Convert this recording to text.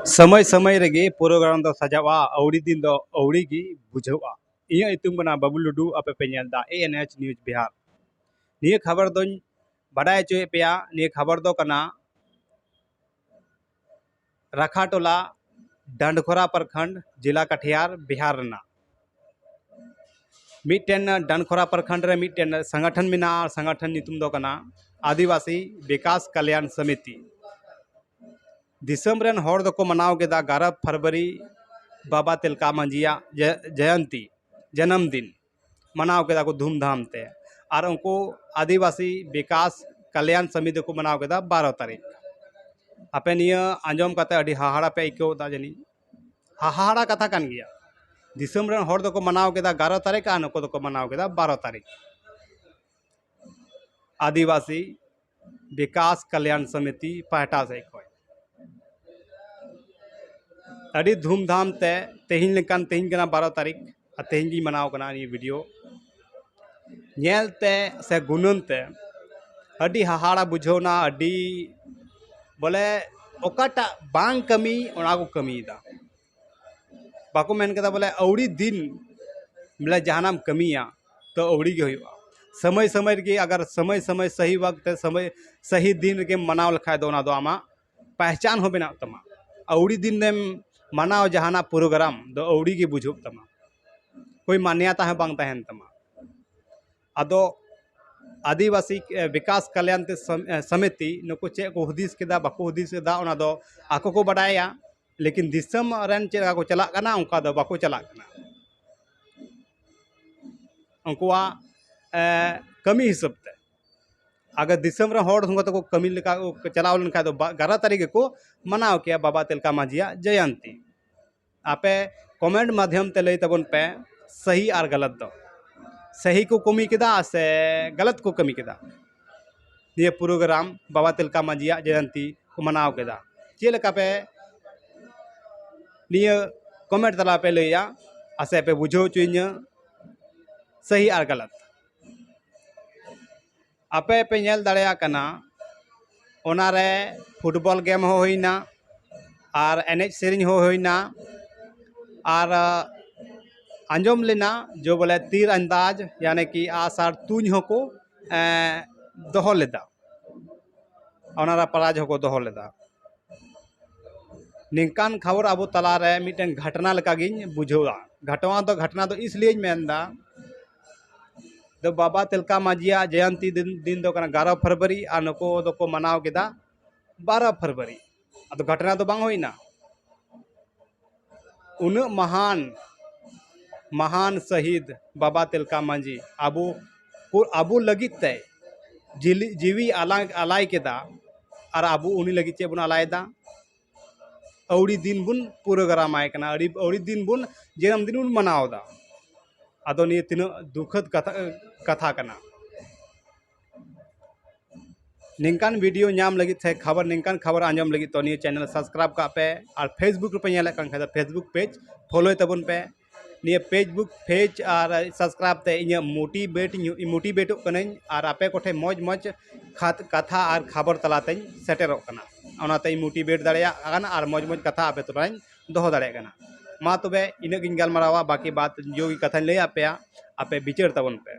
समय समय रेगे प्रोग्राम दो सजावा अवड़ी दिन दो अवड़ी की बुझावा इया इतुम बना बाबू लुडू आपे पे नेलदा ANH न्यूज बिहार निये खबर दो बड़ाय चोए पेया निये खबर दो कना रखाटोला डंडखोरा प्रखंड जिला कटिहार बिहार रना मिटेन डंडखोरा प्रखंड रे मिटेन संगठन मिना संगठन नितुम दो कना आदिवासी विकास कल्याण समिति दिसम रेन हर दको मनाव केदा 11 फरवरी बाबा तिलका मांझिया जयंती जन्मदिन मनाव केदा को धूमधाम ते और उनको आदिवासी विकास कल्याण समिति को मनाव केदा 12 तारीख आपे निया आंजम कते अडी हाहाड़ा पे इको दा जनी हाहाड़ा कथा कान गया दिसम रेन हर दको मनाव केदा 11 तारीख आ नको दको मनाव केदा 12 तारीख आदिवासी विकास कल्याण समिति पाहटा से कोई अड़ी धूमधाम ते तेहिन लेकान तेहिन कना 12 तारीख तेहिन गी मनाव कना ये वीडियो नेलते से गुननते अड़ी हाहाड़ा बुझोना अड़ी बोले ओकाटा बांग कमी ओना को कमीदा बाको मेन कदा बोले अवड़ी दिन मिला जहानाम कमिया तो अवड़ी के होइबा समय समय के अगर समय समय सही वक्त समय सही दिन के मनाव लखाय दो ना दो आमा पहचान हो बेना तमा अवड़ी दिन ने मनाव जहाना प्रोग्राम दो अवड़ी के बुझुब तमा कोई मान्यता है बांग तहन तमा अदो आदिवासी विकास कल्याण समिति नुको चे को हुदिस केदा बाको हुदिस केदा ओना दो आको को बडाया लेकिन दिसम रन चे को चला कना उनका दो बाको चला कना उनकुआ कमी हिसाब ते अगर दिसम रे हर संग को कमी लेका चलाव लन खाय दो 11 तारीख को मनाव किया बाबा तिलका मांझिया जयंती आपे कमेंट माध्यम ते लई तबन पे सही और गलत दो सही को कमी केदा से गलत को कमी केदा ये प्रोग्राम बाबा तिलका मांझिया जयंती को मनाव केदा चे लेका पे निये कमेंट तला पे लैया आसे पे बुझो चुइया सही और गलत आपे पे नेल दाड़या कना ओनारे फुटबॉल गेम हो होइना और एनेज सेरिंग हो होइना और आंजम लेना जो बोले तीर अंदाज यानी कि आसार तुझ होको दोहो लेदा ओनारा प्राइज होको दोहो लेदा निकान खबर अब तला रे मिटन घटना लका गिन बुझोआ घटना तो इसलिए मेनदा तो बाबा तिलका मांझिया जयंती दिन दो कना 11 फरवरी और नको दो मनाव केदा 12 फरवरी अब घटना तो बांग होइना उन महान शहीद बाबा तिलका मांझी अबू लगित ते जीवी आलाय केदा और अबू उनी लगित चे बुन आलायदा अवड़ी दिन बुन प्रोग्राम आय कना अवड़ी दिन बुन जन्मदिन बुन मनावदा अदो निये तीन दुखद कथा कना निकान वीडियो नाम लगी थे खबर निकान खबर आंजम लगी तो निये चैनल सब्सक्राइब का पे और फेसबुक पे नेले कान खाय फेसबुक पेज फॉलो तबन पे निये फेसबुक पेज और सब्सक्राइब ते इnya मोटिवेट कनई और आपे कोठे मौज कथा और खबर तलाते सेटेरो कना ओनाते मोटिवेट दाड़िया और मौज कथा आपे तोराई दोहो दाड़िया कना मा तबे इना गिन गालमारावा बाकी बात जो कथा लैया पे आपे विचार तबन पे।